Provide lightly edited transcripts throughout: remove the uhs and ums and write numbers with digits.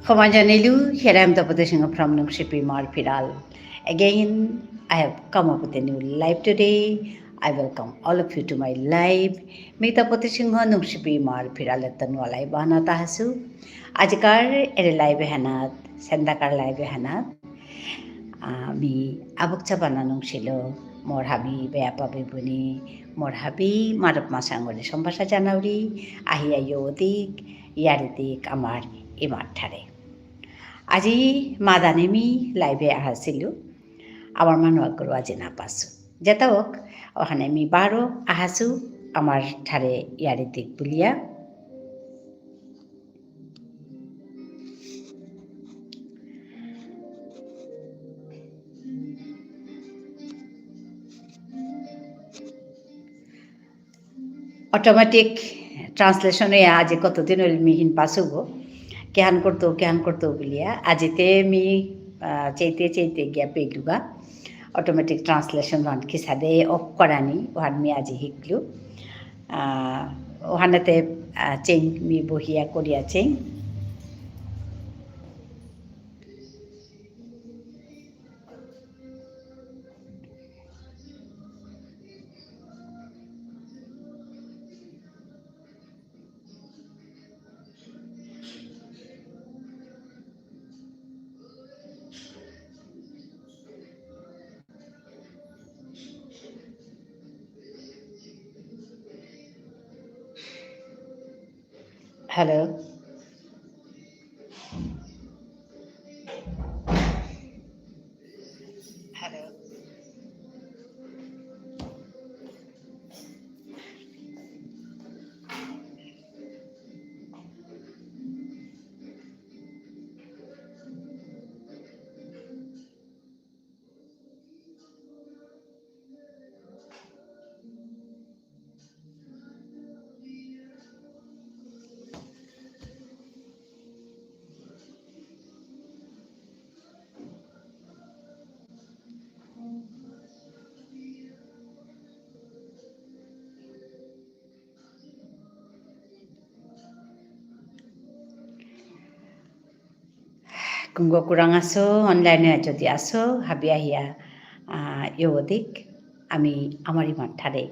Kamanjanilu, here I am the Padashinga from Nukshipi Marpiral. Again, I have come up with a new live today. I welcome all of you to my live. Mita Padashinga Nukshipi Marpiral at the Nualai Bana Tahasu. Ajikar, a live hanat, Sandakar live hanat. Mi abuk cabana nungsilo, morhabi, beapabi buni, morhabi, marap masangoli, sombasa janauri, ahia yodik, yaridik, amar, imathare. আজি মাদানেমি লাইভে আহাছিলো আমার মানুষ আগর আজি নাপাছো যেটা হোক ওখানে আমি বারো আহাছো আমার ঠারে ইয়ারে দিক বুলিয়া অটোমেটিক ট্রান্সলেশনে আজি কতদিন হইল মিহিন পাছো গো কেহান করতো বুলিয়া আজিতে মি চাইতে চাইতে গিয়া পেগলুগা অটোমেটিক ট্রান্সলেশন ওহান কিসাদে অফ করানি ওহান মি আজি শিকলু ওহানেতে চেং মি বহিয়া করিয়া চেং hello hello Kung kurang aso online যদি আসো হাবি আহিয়া ইয়োদিক আমি আমারই মাঠারে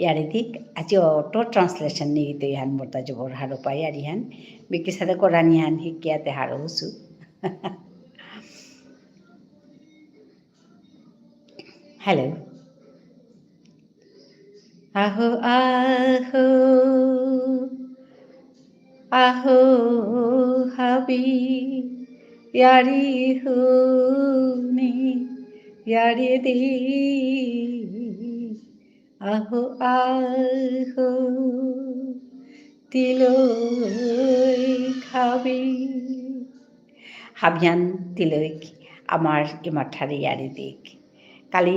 ইয়ারে দিক আজি অটো ট্রান্সলেশন নিয়ে তো ইহান মোরতা জবর হারো পাই আর ইহান বিকি সাথে করান ইহান হিকিয়াতে হারো হুসু হ্যালো আহো আহো আহো হাবি ইয়ারি হুনি ইয়ারি দি আহো আহো তিলই খাবি হাবিয়ান তিলই আমার ইমাঠারি ইয়ারি দিক কালি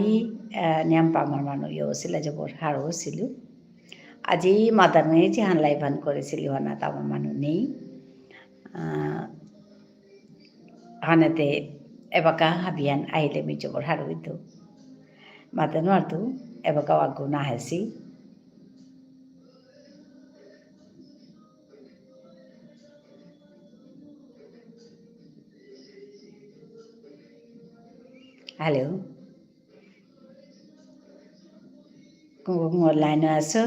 নিয়াম্পা আমার মানুষ ইয়ে ছিল জবর হারও ছিল আজি মাদানে যে হানলাই ভান করেছিল না তা আমার মানুষ নেই হানেতে এবাকা হাবিয়ান আহিলে মি জবর হারো হইতো মাদানো আর তো এবাকা আগ্গু না হেসি hello kung online aso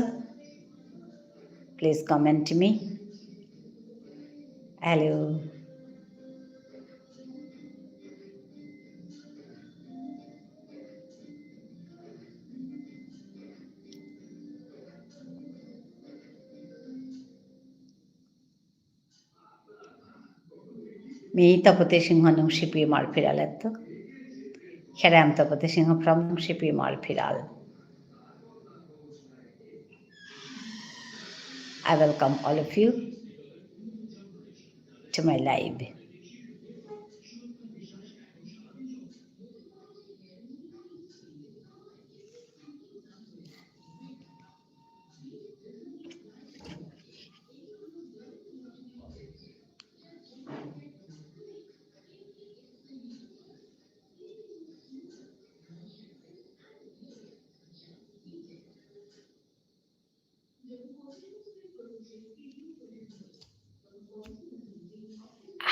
please comment to me hello mi tapate singha nung shipi mal piraletto Kheram tapate singha from nung shipi mal piral I welcome all of you to my live.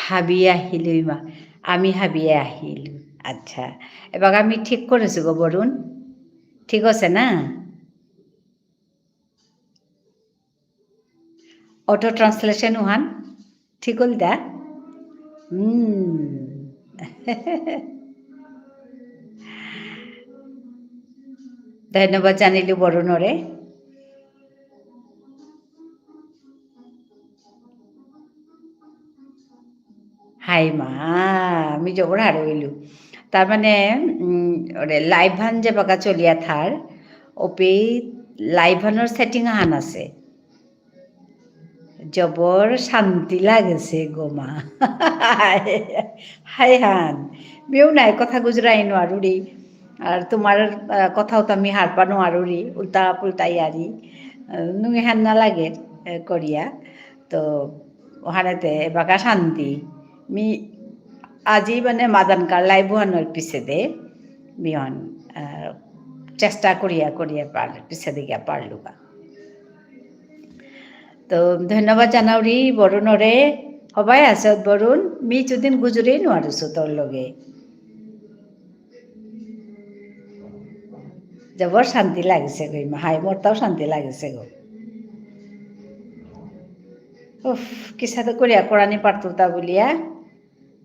হাবিয়ে আহিলোঁ ইমা আমি হাবিয়ে আহিলোঁ আচ্ছা এবার আমি ঠিক করেছি গো বরুণ ঠিক আছে না অটো ট্রান্সলেশন উহান ঠিক হল দা ধন্যবাদ জানিলোঁ বৰুণৰে হাই মা আমি জবর হারইলু তার মানে ওরে লাইভান যে বাকা চলিয়া থার ওপে লাইভানোর সেটিং আহান আছে জবর শান্তি লাগেছে গোমা হাই হান বেও নাই কথা গুজরাই নোৱাৰোঁ আর তোমার কথাও তো আমি হারপা নোৱাৰোঁ উল্টা পুল্টাই আরি নুই হান না লাগে করিয়া তো ওখানেতে বাকা শান্তি মি আজি মানে মাদানকার লাইভ হানোর পিছে দে বিহন চেষ্টা করিয়া করিয়া পিছে দিকে পারলু বা তো ধন্যবাদ জানাওরি বরুণরে সবাই আছে বরুণ মি যদিন গুজরেই নোৱাৰিছোঁ তোর লগে জবর শান্তি লাগিছে গই হাই মোরটাও শান্তি লাগিছে গো উফ কিসাতে করিয়া কোরআনি পারতো তা বলিয়া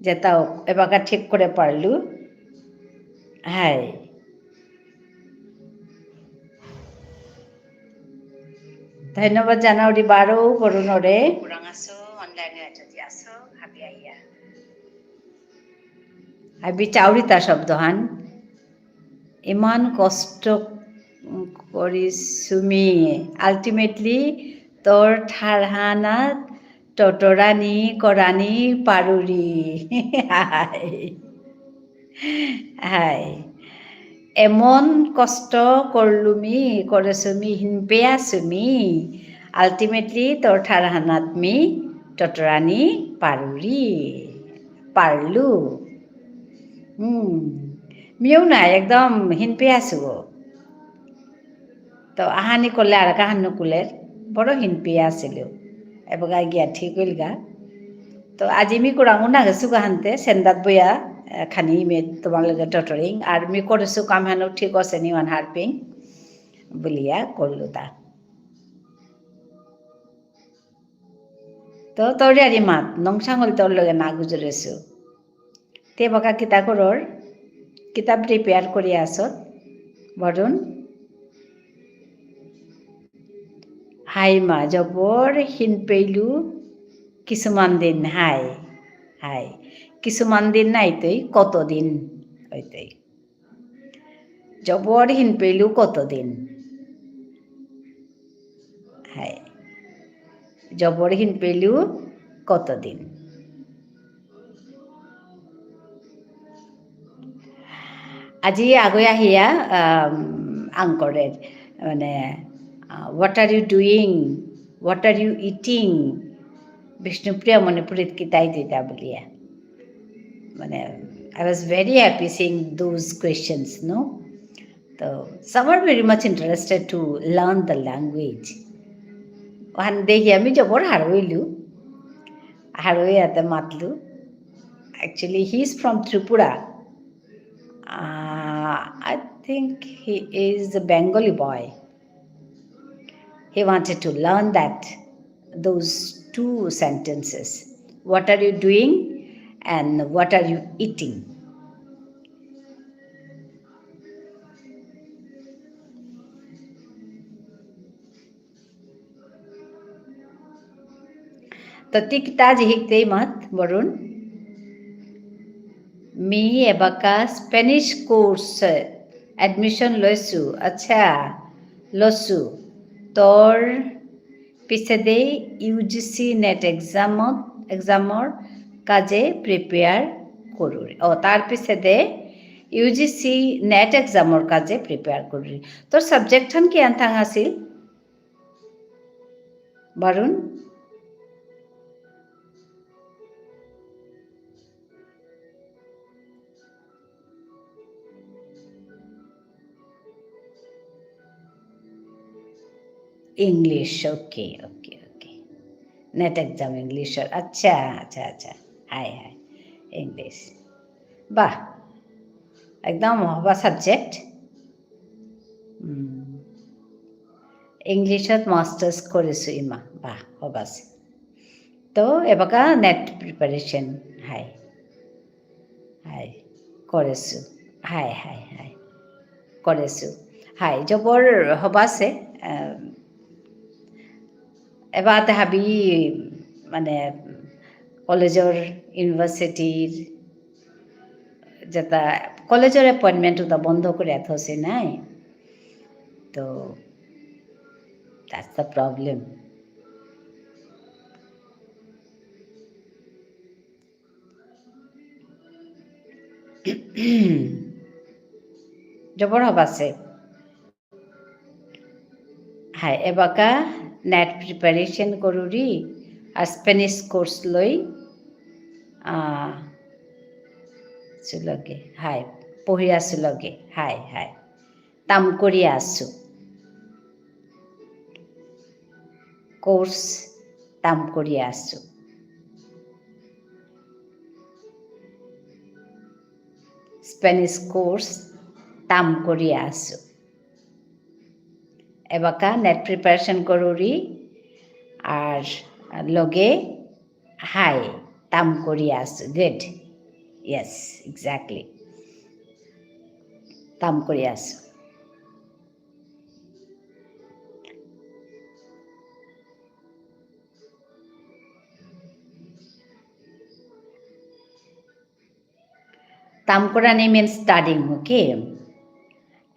যে তাও এবাকা ঠিক করে পারলু হাই ধন্যবাদ জানাওরি বারো বরুণরে কুরাং আছো অনলাইনে যদি আছো হাবি আইয়া হাবি চাউরিতা শব্দহান ইমান কষ্ট কৰিছোঁ মি আল্টিমেটলি তোর ঠাৰহানাত টটৰানি কৰানি পাৰুৰি হাই হাই এমন কষ্ট করলুমি করেছুমি হিনপে আসুমি আল্টিমেটলি তোর ঠারহানাত মি টটরানি পারুরি পারলু মিও নাই একদম হিনপে আসু তো আহানি করলে আর কাহান্ন কুলের বড় হিনপে আসিল এবার গিয়া ঠিক হইল গা তো আজি মি কুরাঙো না গেছু গাহানতে সেন্দাত বইয়া খানি মে তোমার লগে টটরিং আর মি করেছো কাম হানো ঠিক আছে নিওয়ান হারপিং বলিয়া করলো তা তো তোর আরি মাত নংসাঙল তোর লগে না গুজরেছো তে বাকা কিতা করর কিতাব প্রিপেয়ার করি আসত বরুণ হাই মা জবর হিন পেইলু কিছুমান দিন হাই হাই কিছুমান দিন নাইতই কতদিন হইতই জবর হিন পেইলু কতদিন হাই জবর হিন পেইলু কতদিন আজি আগে আহিয়া আংকরের মানে what are you doing what are you eating Bishnupriya মণিপুরিত কিতাই দিতা বলিয়া মানে I was very happy seeing those questions, no? So some are very much interested to learn the language. One day he ami jabor haroilu haroiate matlu. Actually, he is from Tripura. I think he is a Bengali boy. He wanted to learn those two sentences. What are you doing and what are you eating? তো তিকটা জিহিকতেই মাত বরুণ মি এবাকা Spanish course admission লৈছোঁ আচ্ছা লৈছোঁ তোৰ পিছে দে UGC নেট এক্সামৰ কাজে প্ৰিপেয়াৰ কৰোঁ তাৰ পিছে দে UGC নেট এক্সামৰ কাজে প্ৰিপেয়াৰ কৰোঁ তোৰ ছাবজেক্টখন কি আনথাং আছিল Barun English okay okay okay NET exam English अच्छा अच्छा अच्छा হাই হাই ইংলিছ বাহ একদম হবা ছাবজেক্ট ইংলিছত মাষ্টাৰ্ছ কৰিছোঁ ইমা বাহ হবাছ তো এবাকা নেট প্ৰিপাৰেশ্যন হাই হাই কৰিছোঁ হাই হাই হাই কৰিছোঁ হাই জবৰ হবাছে এবাৰতে হাবি মানে কলেজৰ ইউনিভার্সিটির যেটা কলেজের অ্যাপয়েন্টমেন্ট ওটা বন্ধ করে থসে নাই তো দ্যাটস দ্য প্রবলেম জবর হবাছে হাই এবাকা নেট প্রিপারেশন করুরি আর স্পেনিশ কোর্স লই লগে হাই পঢ়ি আছো লগে হাই হাই কাম কৰি আছো কোর্স কাম কৰি আছো স্পেনিশ কোর্স কাম কৰি আছো এবাকা নেট প্রিপারেশন করুরি আর লগে হাই কাম কৰি আছো গুড ইয়েস এক্স্যাক্টলি কাম কৰি আছো Tamkorani means studying, okay?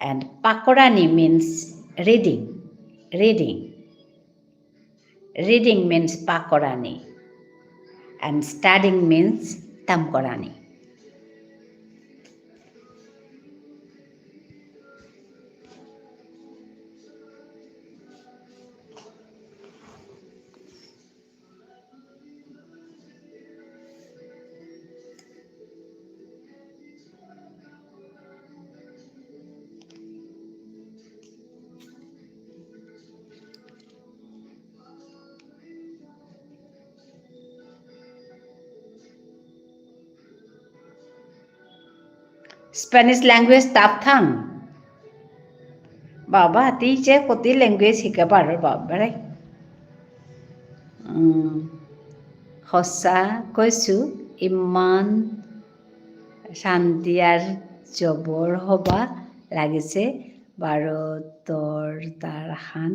And Pakorani means reading. Reading. Reading means Pakorani. And studying means Tamkorani. Spanish language tapthang. Baba teacher koti language hikabar babare. Hossa koisu iman শান্তিয়ার জবর হবা লাগিছে বারো তোর তার হান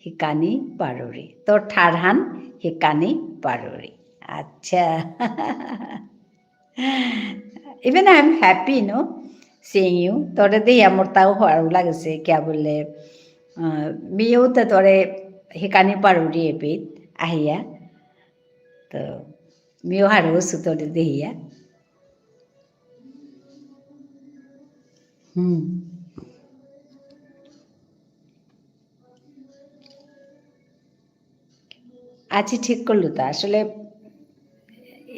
হিকানি পারুরি তোর ঠার হান হিকানি পারুরি আচ্ছা even I am happy no seeing you তোরে দিয়ে আমার তাও ভালো লাগছে কে বলে মিও তো তোরে হিকানি পারুরি এপিত আহিয়া তো মিও হারোসু তোরে দেহিয়া আজি ঠিক করলো তা আসলে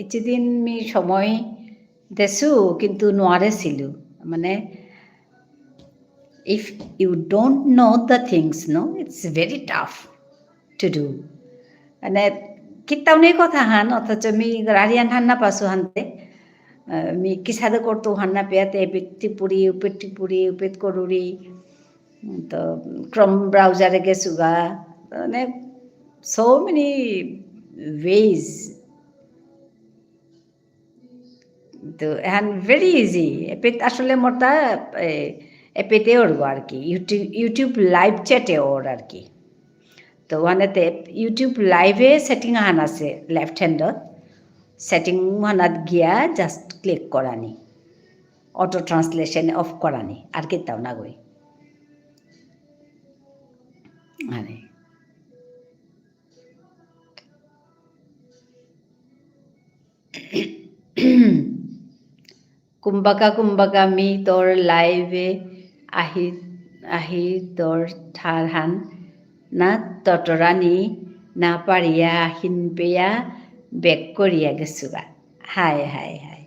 এতদিন আমি সময় দেছু কিন্তু নোয়ারে ছিল মানে if you don't know the things no it's very tough to do মানে কিতাও নেই কথা হান অথচ আমি রারিয়ান হান্না পাসু হানতে मी किसाद करतो हान्ना पेयाते पेट्टी पुरी उपेट करूरी तो क्रोम ब्राउजारे गेसुगा মানে so many ways তো এখন ভেরি ইজি এপেট আসলে মোরটা এপেতে ওরবো আর কি ইউটিউব লাইভ চ্যাটে ওর আর কি তো ওখানেতে ইউটিউব লাইভে সেটিং আহান আছে লেফট হ্যান্ডত সেটিং হানাত গিয়া জাস্ট ক্লিক করানি অটো ট্রান্সলেশন অফ করানি আর কেতাও না গই আরে কুম্বাকা মি তোর লাইভে আহি তোর ঠারহান না তটরানি না পারিয়া হিনপেয়া বেক করিয়া গেছুগা hi hi hi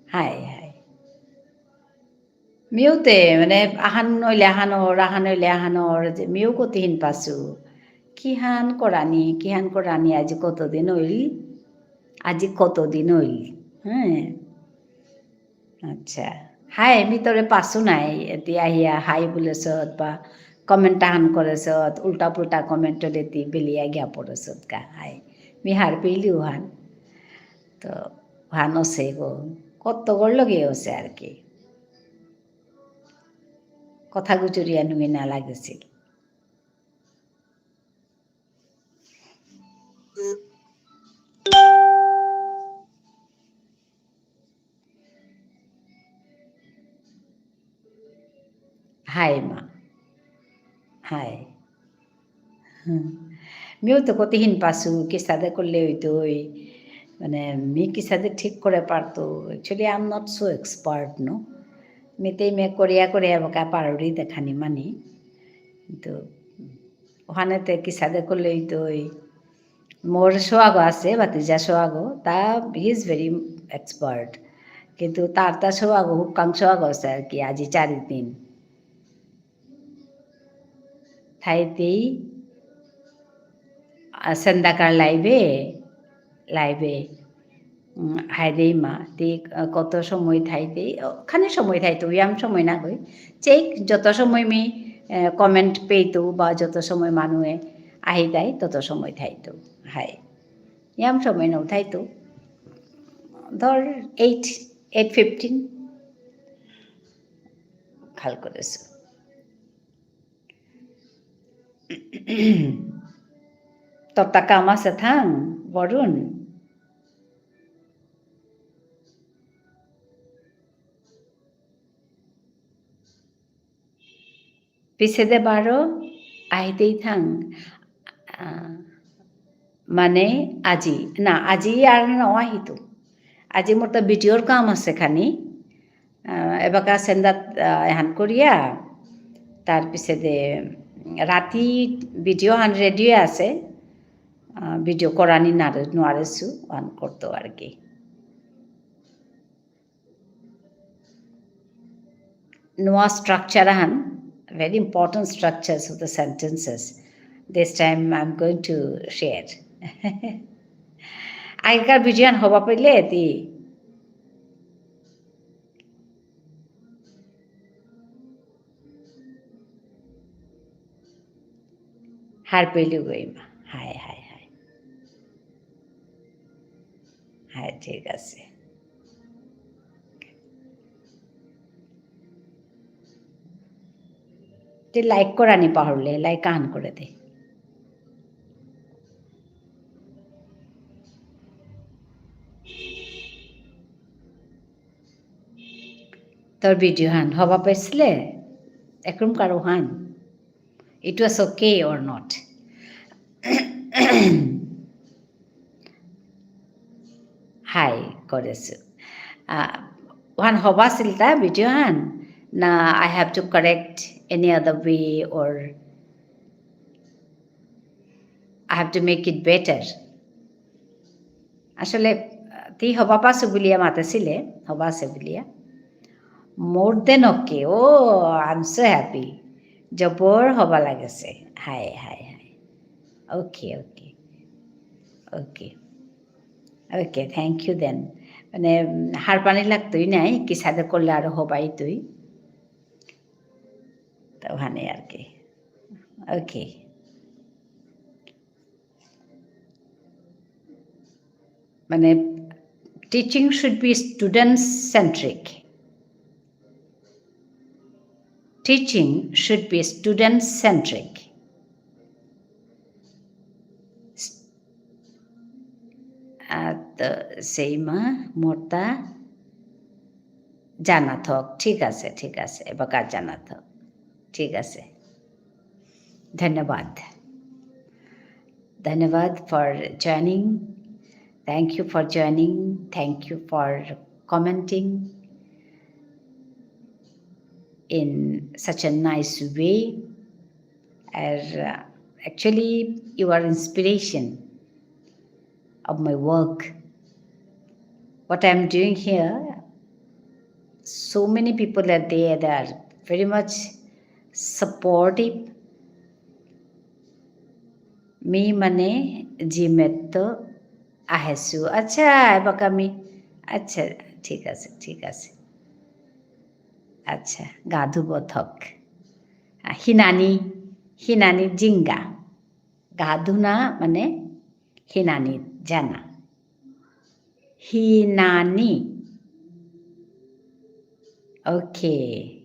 hi hi মিউতে মানে আহান নইলে আহানর যে মিউ কতিহীন পাছু কিহান করানি আজি কতদিন হইল আজি কতদিন হইল হ্যাঁ আচ্ছা হাই আমি তোরে পাছো নাই এতিয়া আহিয়া হাই বুলেছত বা কমেন্ট তাহান করেছত উল্টা পুল্টা কমেন্ট দেতি বেলিয়া গিয়া পড়েছত কা হাই মি হার পেইলি হান তো হান আছে গো কত গড় লগে আছে আর কি কথা গুজরিয়া নুমি না লাগেছিল হাই মা হাই মিও তো কতদিন পাসু কিসাদে করলে হইতো মানে মি কিসাদে ঠিক করে পারতো actually I am not so expert নো মিতেই মে করিয়া করিয়া বকা পারুরি দেখানি মানি কিন্তু ওখানেতে কিসাদে করলে হইতো মোর সোয়াগো আছে ভাতিজা সোয়াগো তা হি ইজ ভেরি এক্সপার্ট কিন্তু তার সোয়াগো হুক্কাং সোয়াগো আছে আর কি আজি 4 দিন থাইতেই সন্ধ্যাকার লাইভে হাইদেই মা তে কত সময় থাইতেই খানি সময় থাইতো ইয়াম সময় না কই চেক যত সময় মি কমেন্ট পেইতো বা যত সময় মানুহে আহি যায় তত সময় থাইতো হাই ইয়াম সময় নৌ থাইতো ধর 8:15 খাল করেছো তোর তা কাম আছে থাং বরুণ পিছে দে বারো আহিতেই থাং মানে আজি না আজি আর নহিতো আজি মোর তো ভিডিওর কাম আছে খানি এবাকা সেন্দাত এহান করিয়া তার পিছে দে রাতি ভিডিও হান রেডিও আছে ভিডিও করানি নোৱাৰেছো অন করতো আর কি নোয়া structure Han very important structures of the sentences this time I'm going to share আগেকার ভিডিও হবা পাইলে এটি হার পেলি গইমা হায় হায় হায় হায় ঠিক আছে তুই লাইক করানি পাহরলে লাইক আন করে দে তোর ভিডিও হান হবা পাইছিলে একরম কারো হান it was okay or not হাই করেছো ওহান হবা আছিল তা ভিডিও হান না I have to correct any other way or I have to make it better আসলে তুই হবা পাছো বুলিয়া মাতেছিলে হবা আছে বুলিয়া more than okay oh I'm so happy জবর হবা লাগেছে hi hi hi okay okay okay okay thank you then মানে হার পানি লাগতোই নাই কি সাথে করলে আরো হবাই তুই তো ওখানে আর কি ওকে মানে teaching should be student centric teaching should be student centric তো সেই মা মোরতা জানা থাক ঠিক আছে এবার কাজ জানা থাক ঠিক আছে ধন্যবাদ ধন্যবাদ for joining thank you for joining thank you for commenting in such a nice way as actually you are inspiration of my work what I'm doing here so many people are there that are very much supportive me mane jimetto আহেছো আচ্ছা এবাক আমি আচ্ছা ঠিক আছে আচ্ছা গা ধুব থক হিনানি হিনানি জিংগা গা ধুনা মানে হিনানি জানা হিনানি ওকে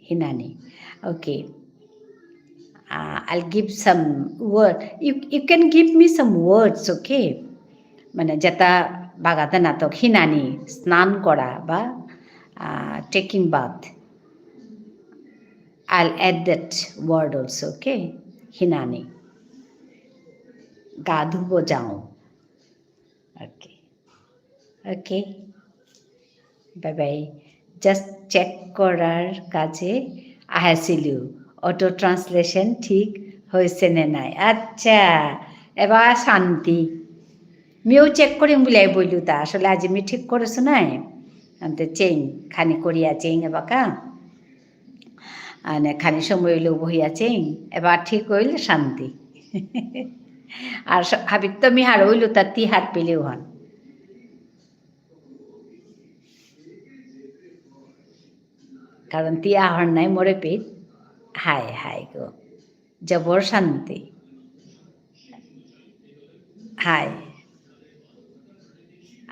হিনানি ওকে I'll give some word. You can give me some words, okay? মানে যেটা বাগাতে নাটক হিনানি স্নান করা বা taking bath I'll add that word also, okay? হিনানি গা ধুব যাও okay okay bye bye just check করার কাজে আহাইছিলো অটো ট্রান্সলেশন ঠিক হয়েছে নে নাই আচ্ছা এবার শান্তি মিও চেক কৰিম বুলি বললো তা আসলে আজি মি ঠিক করেছো নাই চেইং খানি করিয়া চেইং এবাকা মানে খানি সময় হইলেও বহিয়া চেইং এবার ঠিক হইল শান্তি আর হাবিত তো মি হার হইল তার তি হাত পেলেও হন কারণ তি আহর নাই মরে পেট হায় হায় গো জবর শান্তি হায়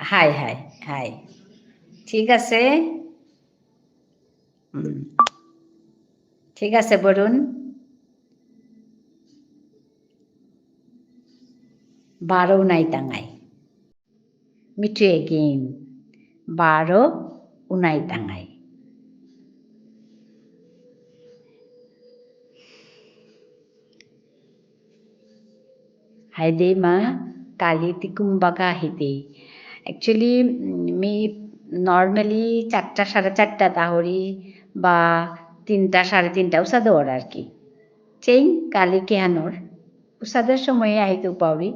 হায় হায় হায় ঠিক আছে ঠিক আছে বরুণ বারো নাই টাঙাই মিঠু এগেইন বারো উনাই টাঙাই হাইদে মা কালি তিকুম্বাকা হিতে অ্যাকচুয়ালি মি নর্মালি 4টা 4:30 তাহরি বা 3টা 3:30 উসাদ ওর আর কি চেইন কালি কেহানোর উসাদের সময়ে আহিতে পারি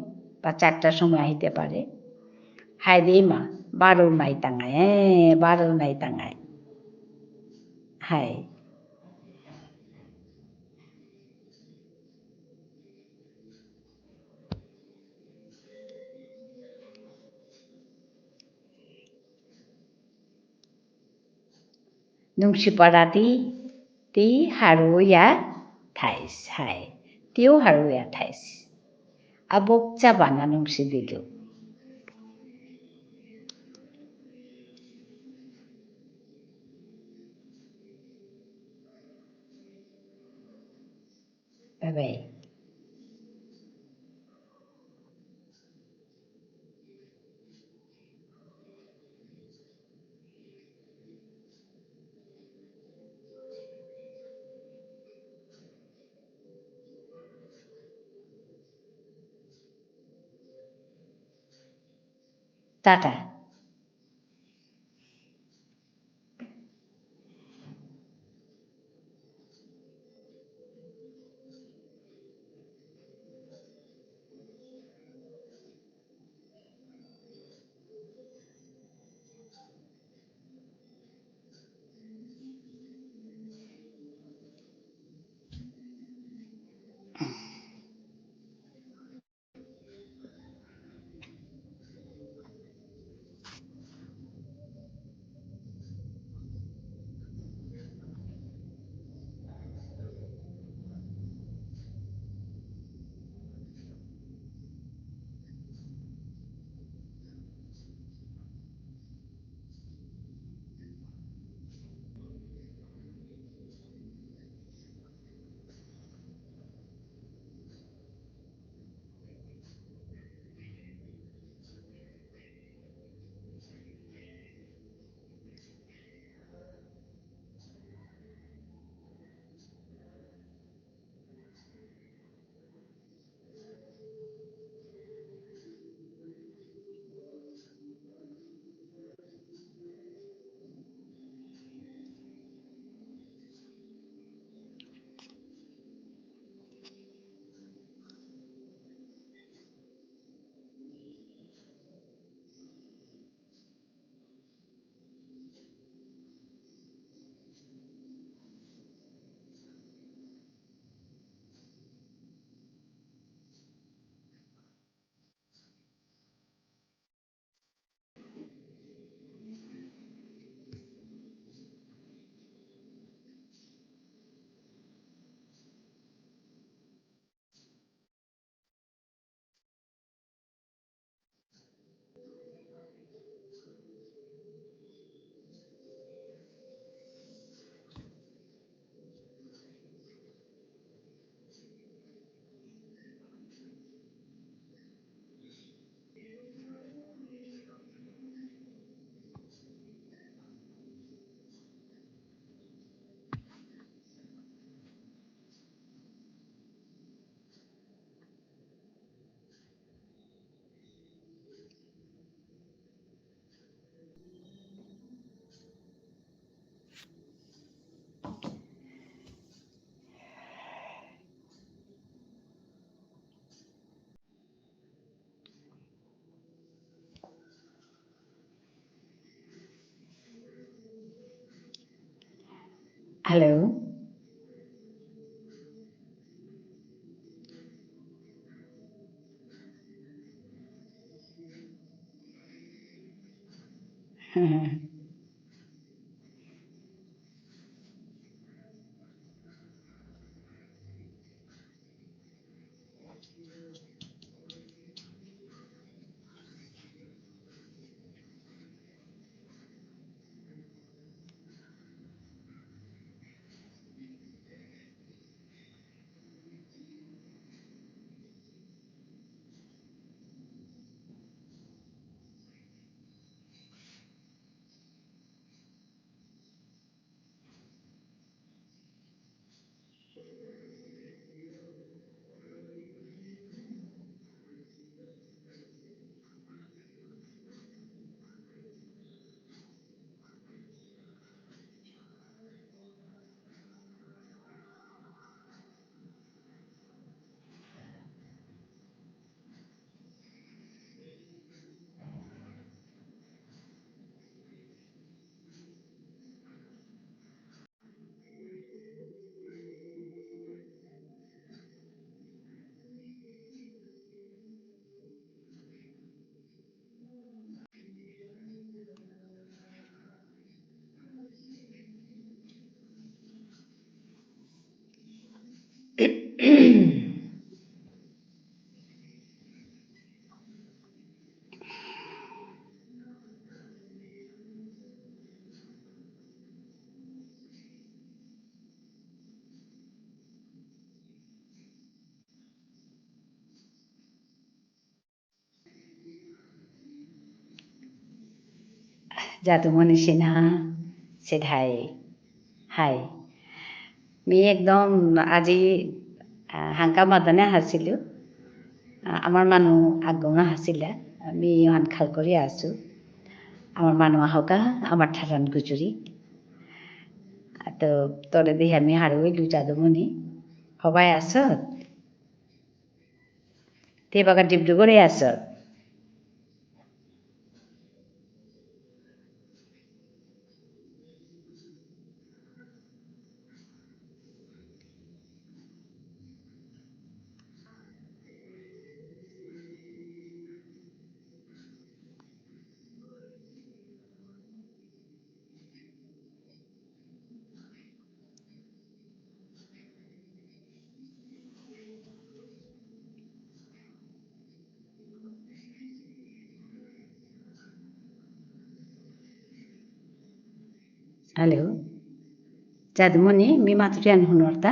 বা 4টার সময় আহিতে পারে হাইদে মা বারো নাই টাঙায় হ্যাঁ বারো নাই টাঙায় high Nungsiparati ti haruya thais hai. Tiu haruya thais. Abok chabana nungsi dilu. Bye bye. Tata. Hello. Jadumoni Sinha said hi. Hi. मी একদম আজি হাংকা মাদনে হাসিলোঁ আমাৰ মানুহ আগমা হাসিলে আমি ইমান খাল কৰি আছোঁ আমার মানুহ আহকা আমার ঠারান গুজুরি তো তলে দিয়ে আমি হারুইলু যাদুমণি সবাই আসত তে বাগা ডিব্ৰুগড়ে আসত হ্যালো যাদুমণি मी मातुरियान हुनर्ता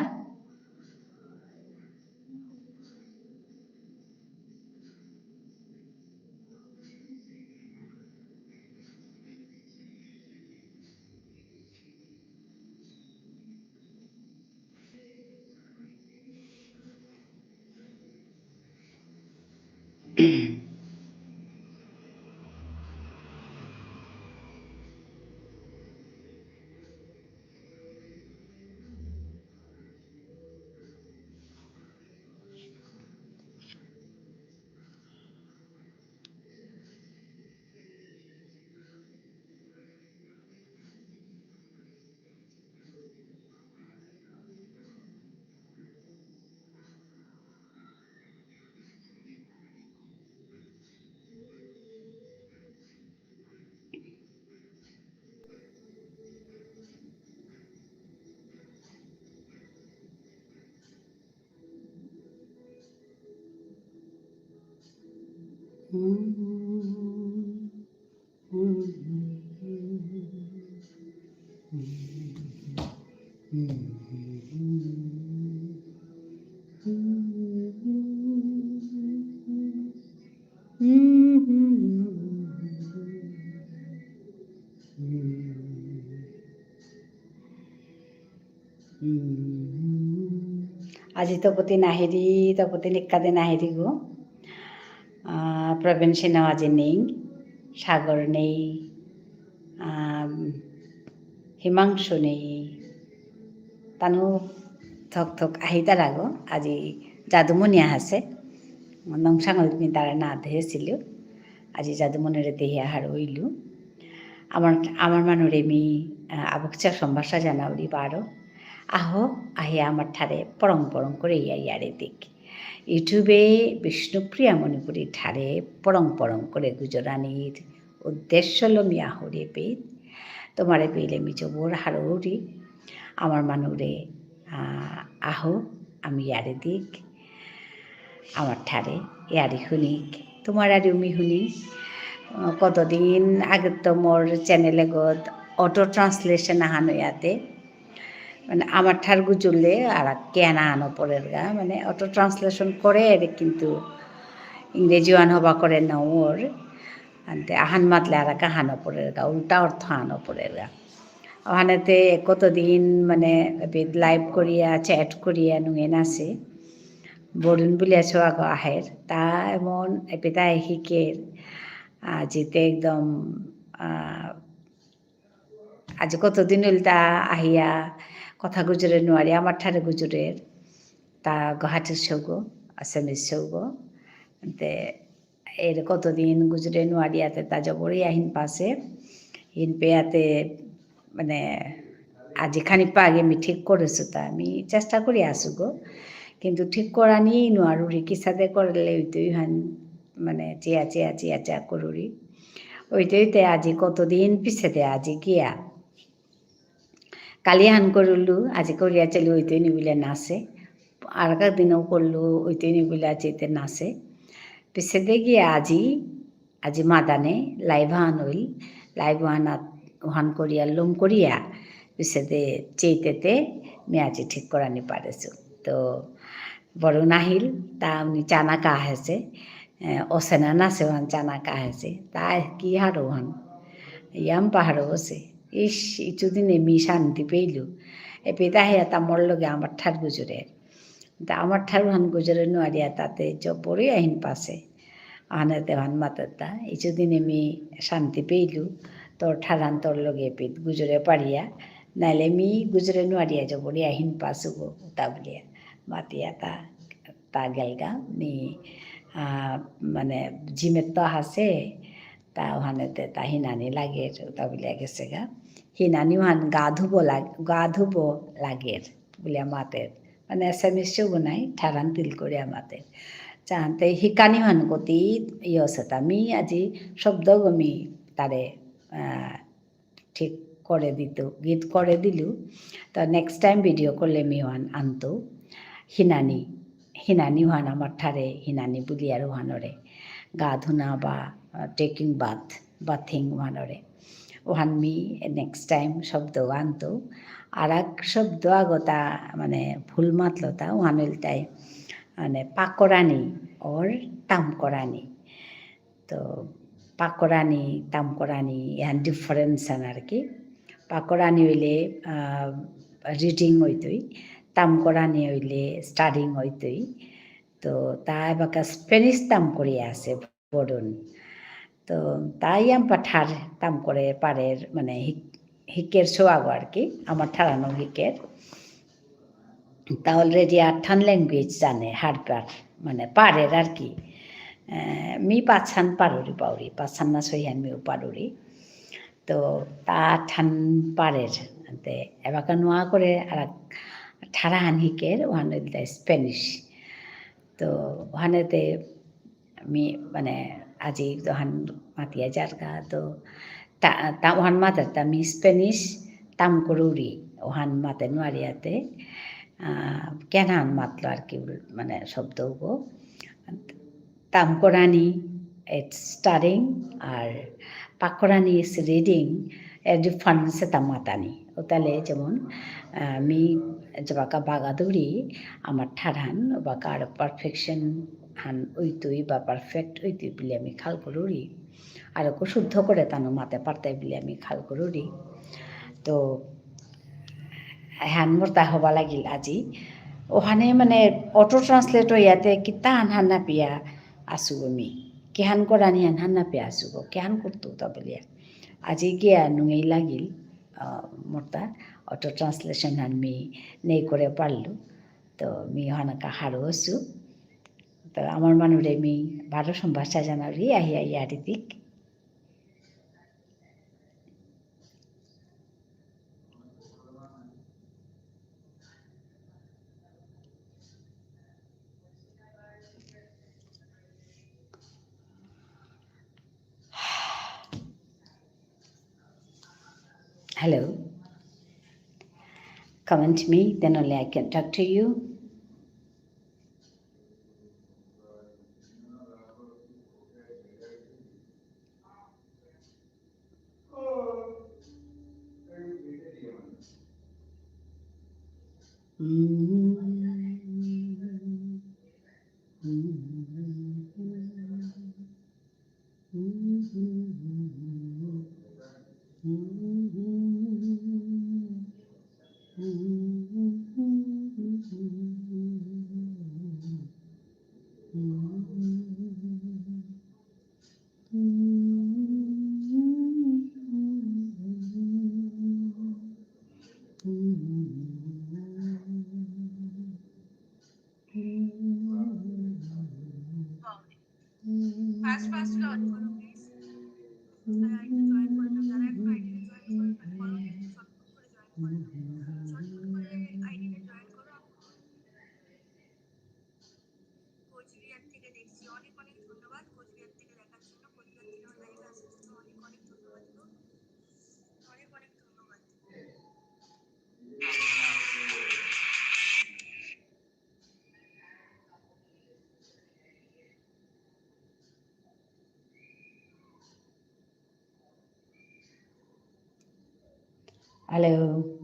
আজি তপতি নাহিরি তপতি নিকাদে নাহিরি গো প্রবীণ সিনহাও আজি নেই সাগর নেই হিমাংশু নেই তানো থক থক আহিতার আগো আজি যাদুমণি আহাছে নংসাঙল তুমি তারা না ধেয়েছিল আজি যাদুমণিরে দেহি আহার হইলু আমার আমার মানুরে মি আবকচা সম্ভাষা জানাউরি বারো আহো আহি আমার ঠারে পরং পরং করে ইয়ারে দিক ইউটিউবে বিষ্ণুপ্রিয়া মণিপুরী ঠারে পরং করে গুজরানির উদ্দেশ্য লমি আহরে পেত তোমারে পেলে মি চবর হারৌরি আমার মানুরে আহো আমি ইয়ারে দিক আমার ঠারে ইয়ারি শুনিক তোমার আর উমি শুনি কতদিন আগে তো মোর চ্যানেলে গত অটো ট্রান্সলেশন আহানো ইয়াতে মানে আমার ঠার গুজুরলে আর কেনা আনো পরের গা মানে অটো ট্রান্সলেশন করে কিন্তু ইংরেজি আন হবা করে না ওর আনতে আহান মাতলে আর হানো পরের গা উল্টা অর্থ আনো পরের গা ওখানেতে কতদিন মানে লাইভ করিয়া চ্যাট করিয়া নুয়ে নাছে বরুণ বলে আছো আগ আহের তা এমন এপিতা শিকের যেতে একদম আজ কতদিন হইল তা আহিয়া কথা গুজরে নোৱাৰি আমার ঠারে গুজরের তা গুৱাহাটীর সৌগ আসামিস সৌগ তে এর কতদিন গুজরে নোৱাৰিয়াতে তা জবরই আহিন পাশে হিন পেয়াতে মানে আজি খানিপা আগে আমি ঠিক করেছো তা আমি চেষ্টা করি আসু গো কিন্তু ঠিক করা নিয়েই নোৱাৰোঁ কিসাতে করলে ওইতই হান মানে চেয়া করুরি ওইটাইতে আজি কতদিন পিছেতে আজি গিয়া কালি হান করলু আজি করিয়া চালি ওইতই নিবিলে নাচে আর দিনও করলু ওইতই নিবিলে যেতে নাচে পিছেতে গিয়া আজি মাদানে লাইভ হান হইল লাইভ হান করিয়া লম করিয়া পিছেতে চেইতেতে মি আজি ঠিক করানি পারেছো তো বড় নাহিল তা উনি চানা কা হেছে অসেনা নাচে ওহান চানা কা হেছে তা কি হারো হান ইয়াম পাহাড়ো বসে ইস ইচুদিন এমনি শান্তি পেইলু এপেতা হেয়া তা মর লগে আমার ঠার গুজরের তা আমার ঠার হান গুজরে নোৱাৰিয়া তাতে জবরই আহিন পাশে আহানেতে হান মাতাতা ইচুদিন এমনি শান্তি পেইলু তোর ঠারান তোর লগে এপিত গুজরে পারিয়া নাইলে মি গুজরে নোৱাৰিয়া জবরই আহিন পাশু গো তা বলিয়া মাতিয়া তা গেলগা নি মানে জিমের তো হাসে তা ওখানেতে তা হিনানি লাগে তা বলিয়া গেছে গা হিনানি ওহান গা ধুব লাগের বলিয়া মাতের মানে এসামিসও নাই ঠারান তিল করিয়া মাতের চাহান্তে শিকানি হান গতি ইয়ছে আমি আজি শব্দ গমি তারে ঠিক করে দিত গীত করে দিলু তো নেক্সট টাইম ভিডিও করলে মি ওহান আনতো হিনানি হান আমার ঠারে হিনানি বুলি আর ওহানরে গা ধুনা বা টেকিং বাথিং ওহানরে ওহান মি নেক্সট টাইম শব্দ আনতো আর এক শব্দ আগতা মানে ভুল মাতলতা ওহান হইল তাই মানে পাকরানি ওর তামকরানি তো পাকরানি তামকরানি ইহান ডিফারেন্স আর কি পাকরানি হইলে রিডিং হইতই তামকরানি হইলে স্টাডিং হইতই তো তা এবাকা স্পেনিশ তাম করিয়া আছে বড়ুন তো তাই আমার ঠার তাম করে পারের মানে হিকের সোয়াগো আর কি আমার ঠারানো হিকের তা অলরেডি 8 ল্যাঙ্গুয়েজ জানে হারপার মানে পারের আর কি মি 5 পারুরি পাউরি 5 না 6 মিও পারুরি তো তা 8 পারের তে এবাকা নোয়া করে আর ঠারা হান হিকের ওখানে স্প্যানিশ তো ওখানেতে আমি মানে আজি ওখান মাতিয়া জারগা তো তা ওখান মাতাতে আমি স্প্যানিশ তাম করুরি ওখান মাতে নোৱাৰিয়াতে কেন হান মাতলো আর কি মানে শব্দ গো তাম করানি ইটস স্টাডিং আর পাকরানি ইস রিডিং এর ডিফারেন্সে তা মাতানি ও তাহলে যেমন আমি বাকা বাগাদুরি আমার ঠারান বাকা আর পারফেকশন হান ওইতুই বা পারফেক্ট ওইতুই বলে আমি খাল করুরি আর ওকে শুদ্ধ করে তানো মাতে পারতাই বলে আমি খাল করুরি তো হ্যান মোর তা হবা লাগিল আজি ওখানে মানে অটো ট্রান্সলেট ইয়াতে কিতা হান নাপিয়া আসু আমি কেহান করানি হান নাপিয়া আসু গো কেহান করতো তা বলিয়া আজি গিয়া নুঙেই লাগিল মোরতা অটো ট্রান্সলেশন হান মি নেই করে পারলু তো মি হানাকা হারো আসু তো আমার মানুরে মি 12 জানুয়ারি আহিয়া ইয়ারিদিক Hello. Comment me, then only I can talk to you. Hello.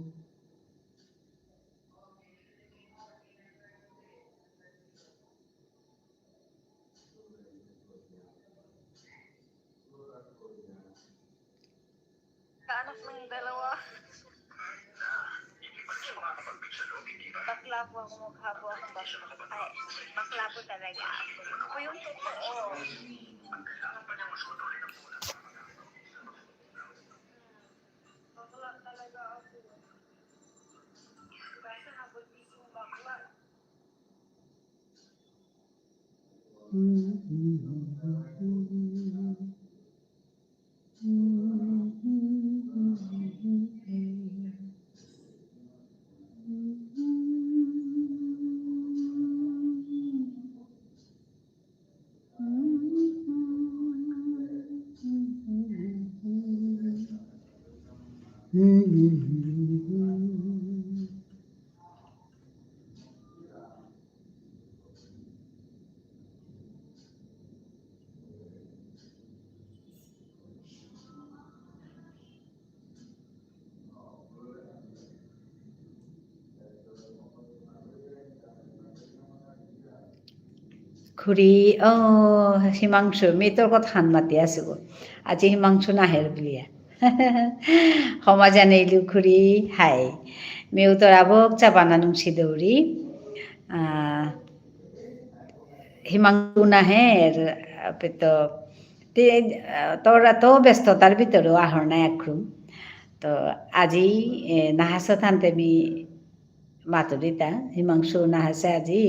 খুৰী হিমাংশু আমি তোৰ কথা হান মাতি আছোঁ আজি হিমাংশু নাহেৰ বুলিয়া সমাজ আনিলো খুৰী হাই মেও তোৰ আবক চাবানা নুংসি দৌৰি হিমাংশু নাহের তো তোর এত ব্যস্ততার ভিতরেও আহর নাই একরুম তো আজি নাহাসত হানতে আমি মাতুরিতা হিমাংশু নাহাসে আজি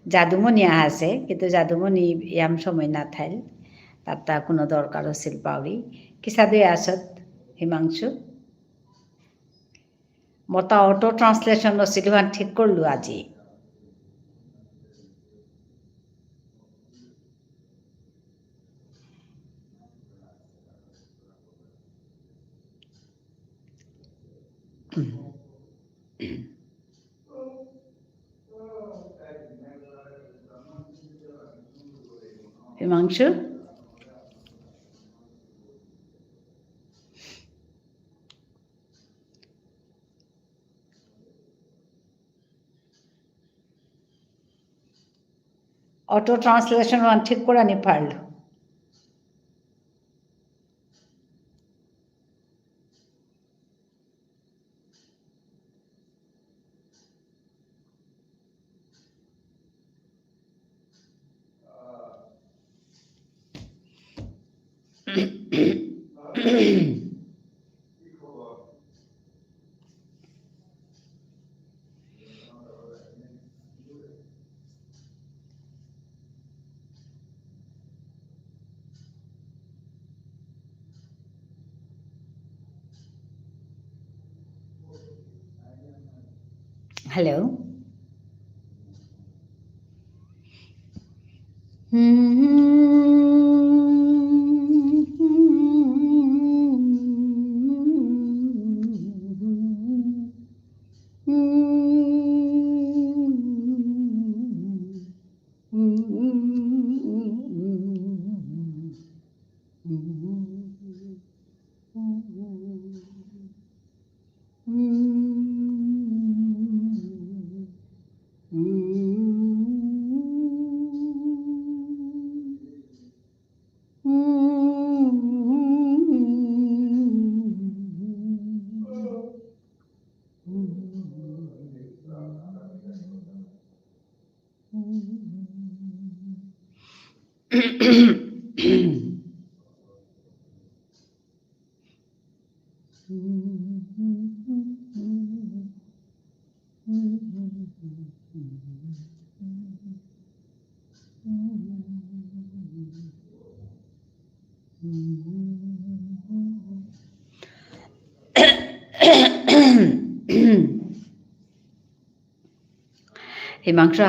যাদুমণি আহাছে কিন্তু যাদুমণি ইয়াম সময় না থাইল তার কোনো দরকার আছিল পাউরি কিসা দুই আসত হিমাংশু মতা অটো ট্রান্সলেশন আছিল ঠিক করলু আজি হিমাংশু অটো ট্রান্সলেশন ঠিক করে নি পারল হ্যালো হিমাংশু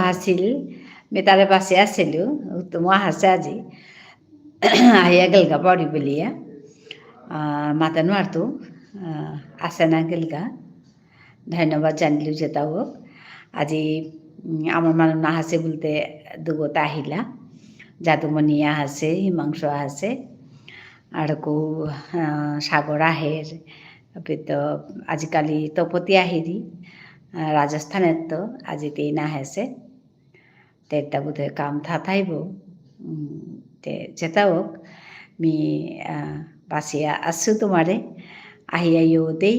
হাসিল মে তাৰে পাছে আছিলোঁ তো মই হাসে আজি আহিয়া গেলগা পৰি বুলিয়া মাতা নোৱাৰতো আছে না গেলগা ধন্যবাদ জানিলোঁ যেতাও আজি আমার মানুষ না হাসে বলতে দুগোটা আহিলা যাদুমণি আহাছে হিমাংশু আহাছে আর কো সাগর আহের তো আজিকালি তপতি আহিরি রাজস্থানের তো আজি তেই না হেসে তেটা বোধহয় কাম থাথাইব তে যেটা হোক মি বাসিয়া আছো তোমারে আহিয়াইও দেই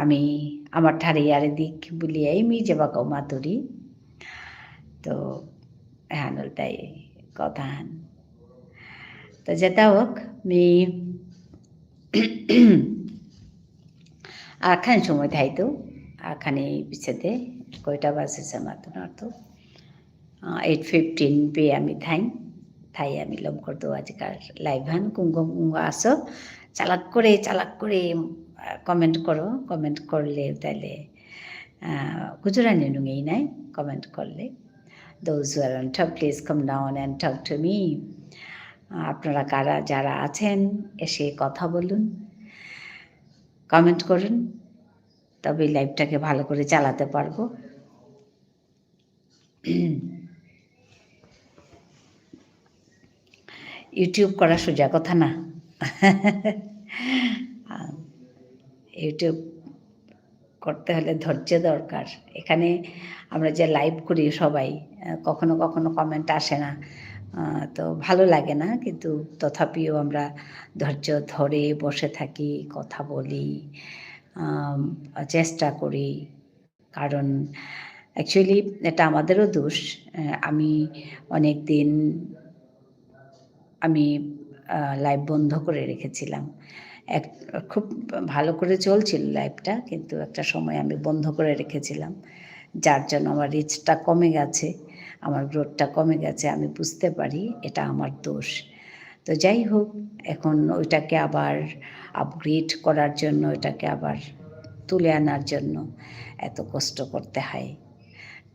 আমি আমার ঠারিয়ারে দিক বুলিয়াই মি যাবাকাও মাতুরি তো হ্যানল তাই কথা হান তো যেটা হোক মি আখান সময় থাইতো আখানে পিছাতে কয়টা বাজেছে মাত্র নর্ত 8:15 PM থাই আমি লম করতো আজকাল লাইভ হান কুঙ্গম আসো চালাক করে কমেন্ট করো কমেন্ট করলে তাহলে গুজরানি নুঙেই নাই কমেন্ট করলে those who are on top please come down and talk to me আপনারা কারা যারা আছেন এসে কথা বলুন কমেন্ট করুন তবে লাইভটাকে ভালো করে চালাতে পারবো ইউটিউব করা সোজা কথা না ইউটিউব করতে হলে ধৈর্য দরকার এখানে আমরা যে লাইভ করি সবাই কখনো কখনো কমেন্ট আসে না তো ভালো লাগে না কিন্তু তথাপিও আমরা ধৈর্য ধরে বসে থাকি কথা বলি চেষ্টা করি কারণ অ্যাকচুয়ালি এটা আমাদেরও দোষ আমি অনেক দিন আমি লাইভ বন্ধ করে রেখেছিলাম খুব ভালো করে চলছিল লাইভটা কিন্তু একটা সময় আমি বন্ধ করে রেখেছিলাম যার জন্য আমার রিচটা কমে গেছে আমার গ্রোথটা কমে গেছে আমি বুঝতে পারি এটা আমার দোষ তো যাই হোক এখন ওইটাকে আবার আপগ্রেড করার জন্য ওইটাকে আবার তুলে আনার জন্য এত কষ্ট করতে হয়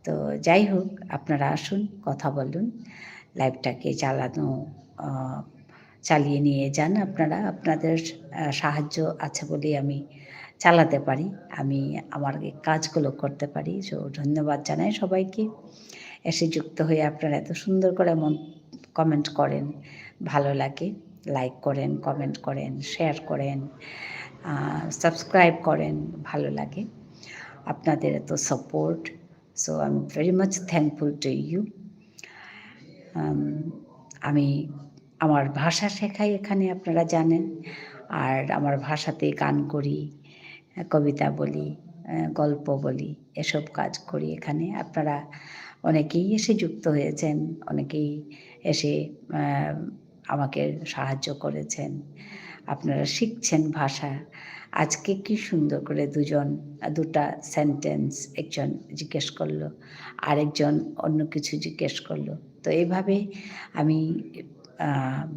তো যাই হোক আপনারা আসুন কথা বলুন লাইভটাকে চালিয়ে নিয়ে যান আপনারা আপনাদের সাহায্য আছে বলেই আমি চালাতে পারি আমি আমার কাজগুলো করতে পারি সো ধন্যবাদ জানাই সবাইকে এসে যুক্ত হয়ে আপনারা এত সুন্দর করে কমেন্ট করেন ভালো লাগে লাইক করেন কমেন্ট করেন শেয়ার করেন সাবস্ক্রাইব করেন ভালো লাগে আপনাদের এত support so I am very much thankful to you আমি আমার ভাষা শেখাই এখানে আপনারা জানেন আর আমার ভাষাতে গান করি কবিতা বলি গল্প বলি এসব কাজ করি এখানে আপনারা অনেকেই এসে যুক্ত হয়েছেন অনেকেই এসে আমাকে সাহায্য করেছেন আপনারা শিখছেন ভাষা আজকে কি সুন্দর করে দুটা সেন্টেন্স একজন জিজ্ঞেস করলো আরেকজন অন্য কিছু জিজ্ঞেস করলো তো এইভাবে আমি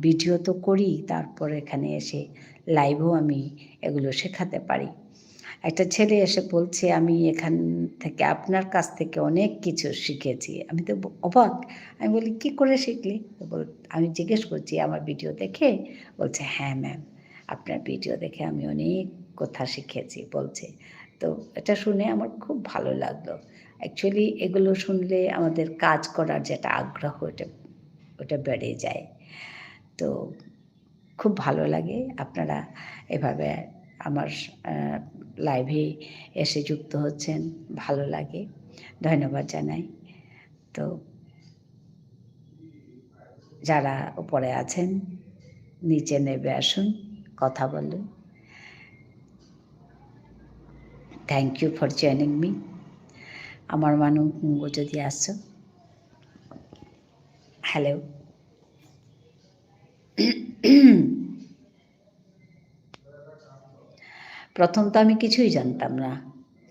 ভিডিও তো করি তারপর এখানে এসে লাইভও আমি এগুলো শেখাতে পারি একটা ছেলে এসে বলছে আমি এখান থেকে আপনার কাছ থেকে অনেক কিছু শিখেছি আমি তো অবাক আমি বলি কী করে শিখলি আমি জিজ্ঞেস করছি আমার ভিডিও দেখে বলছে হ্যাঁ ম্যাম আপনার ভিডিও দেখে আমি অনেক কথা শিখেছি বলছে তো এটা শুনে আমার খুব ভালো লাগলো অ্যাকচুয়ালি এগুলো শুনলে আমাদের কাজ করার যেটা আগ্রহ ওটা বেড়ে যায় তো খুব ভালো লাগে আপনারা এভাবে আমার লাইভে এসে যুক্ত হচ্ছেন ভালো লাগে ধন্যবাদ জানাই তো যারা উপরে আছেন নিচে নেমে আসুন কথা বলুন thank you for joining me আমার মানুষ যদি আসছো হ্যালো প্রথম তো আমি কিছুই জানতাম না,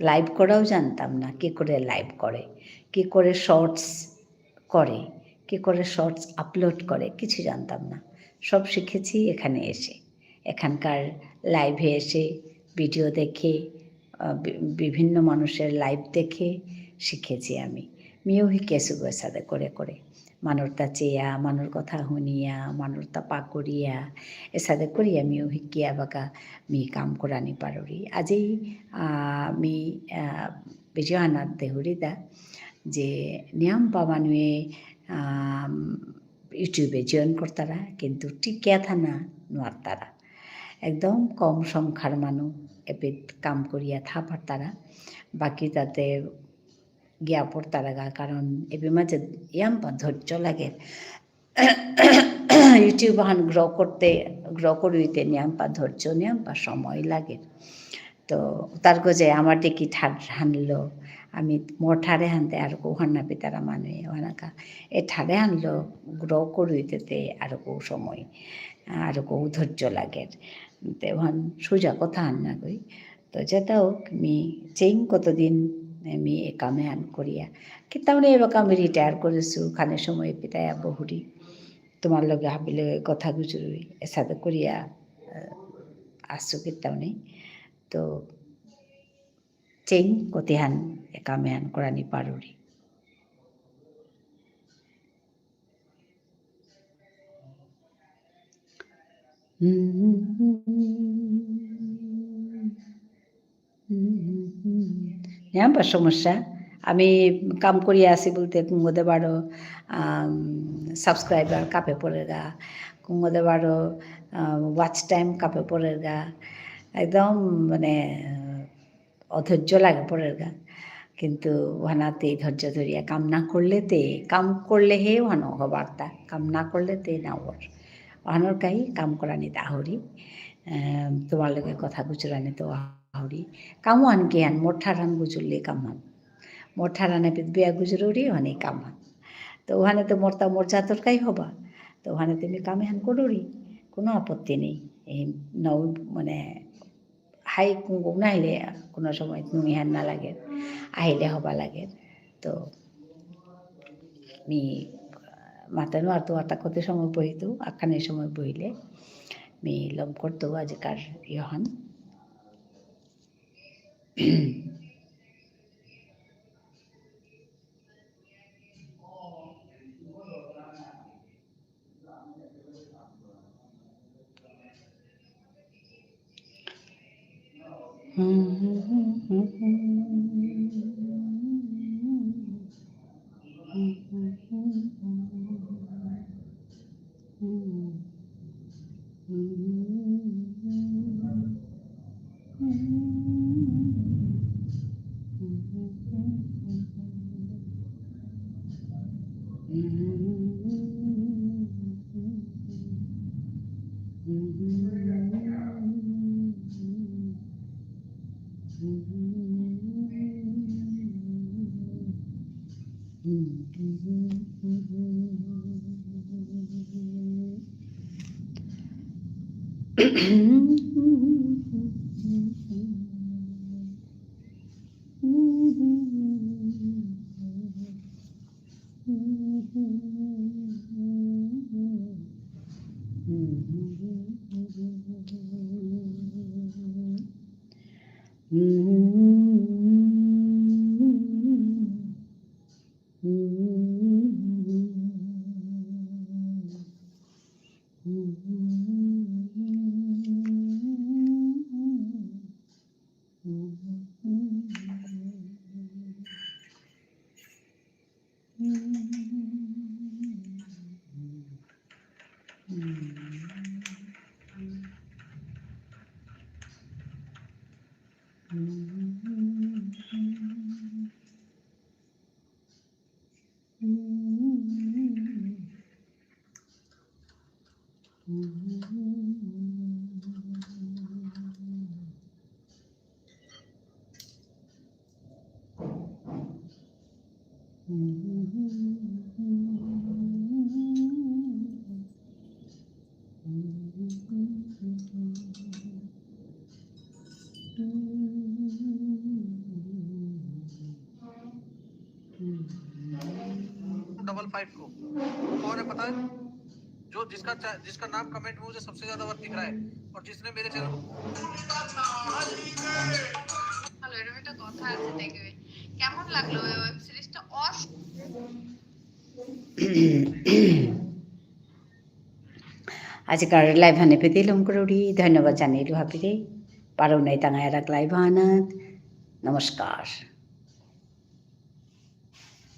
লাইভ করাও জানতাম না, কী করে লাইভ করে, কী করে শর্টস করে, কী করে শর্টস আপলোড করে, কিছু জানতাম না। সব শিখেছি এখানে এসে, এখানকার লাইভে এসে ভিডিও দেখে, বিভিন্ন মানুষের লাইভ দেখে শিখেছি আমি। মিও শিকেছোঁ গৈ চালে কৰে কৰে মানুহৰ তা চেয়া মানুহৰ কথা শুনিয়া মানুহৰ তা পাকৰিয়া এচাদে কৰি আমিও শিকিয়া বাকা মি কাম কৰা নি পাৰৰি আজি মি বিজয় আনাত দেহুৰিদা যে নিয়ম পা মানুহে ইউটিউবে জয়েন করতারা কিন্তু টিকিয়া থানা নোয়ার তারা একদম কম সংখ্যার মানুষ এপিত কাম করিয়া থাপার তারা বাকি তাতে গিয়া পড়তারা গা কারণ এবে মাঝে ইয়াম্পা ধৈর্য লাগে ইউটিউব হান গ্র করতে নিয়াম্পা ধৈর্য নিয়াম্পা সময় লাগে তো তার যে আমার দেখি ঠার হানলো আমি মোর ঠারে হানতে আর কৌ হান্না পিতারা মানুষ ওনাকা এ ঠারে হানলো গ্র করতে আর কৌ সময় আর কৌ ধৈর্য লাগে তো ওখান সোজা কথা হান্না কই তো যেটা হোক মি চেইন কতদিন আমি এ কামে আন করিয়া কিতামনে এবার আমি রিটায়ার করেছোঁ খানে সময় পিতায়া বহুরি তোমার লগে হাবিলে কথা গুজরি এসাথে করিয়া আসছো কিতামনে তো চেইন কতিহান এ কামে আন করানি পারুরি নিয়াম্পা সমস্যা আমি কাম করিয়া আছি বলতে কুঙ্গদে বারো সাবস্ক্রাইবার কাপে পড়ের গা কুঙ্গদে বারো ওয়াচ টাইম কাপে পড়ের গা একদম মানে অধৈর্য লাগে পড়ের গা কিন্তু ওহানাতে ধৈর্য ধরিয়া কাম না করলে তে কাম করলে হে ওহানো হবার্তা কাম না করলে তে না ওর ওহানোর কাই কাম করানি আহরি তোমার লগে কথা গুজরানি তো আহরি কামও আন জ্ঞান মোঠারান গুজরলে কামান মোঠারানে বিয়া গুজরুরি ওখানে কামান তো ওখানে তো মোরতা মোর জাতরকাই হবা তো ওখানে তুমি কামে হান করুরি কোনো আপত্তি নেই এই নৌ মানে হাই নাহিলে কোনো সময় তুমি হান না লাগে আহিলে হবা লাগে তো মি মাতানো আর তো আটা কত সময় বহিতো আখানে সময় বহিলে মি লম করতো আজকার ইহন डबल 5 को कौन है पता है? जो जिसका नाम कमेंट में मुझे सबसे ज्यादा बार दिख रहा है और जिसने मेरे चैनल को ভালো এরকম একটা কথা আছে দেখবে কেমন লাগলো ওই ওয়েব সিরিজটা Asikar live hane peti lom kurori dhanyabad janailu hapire. Parau nai tangaya rak live hanat. Namaskar.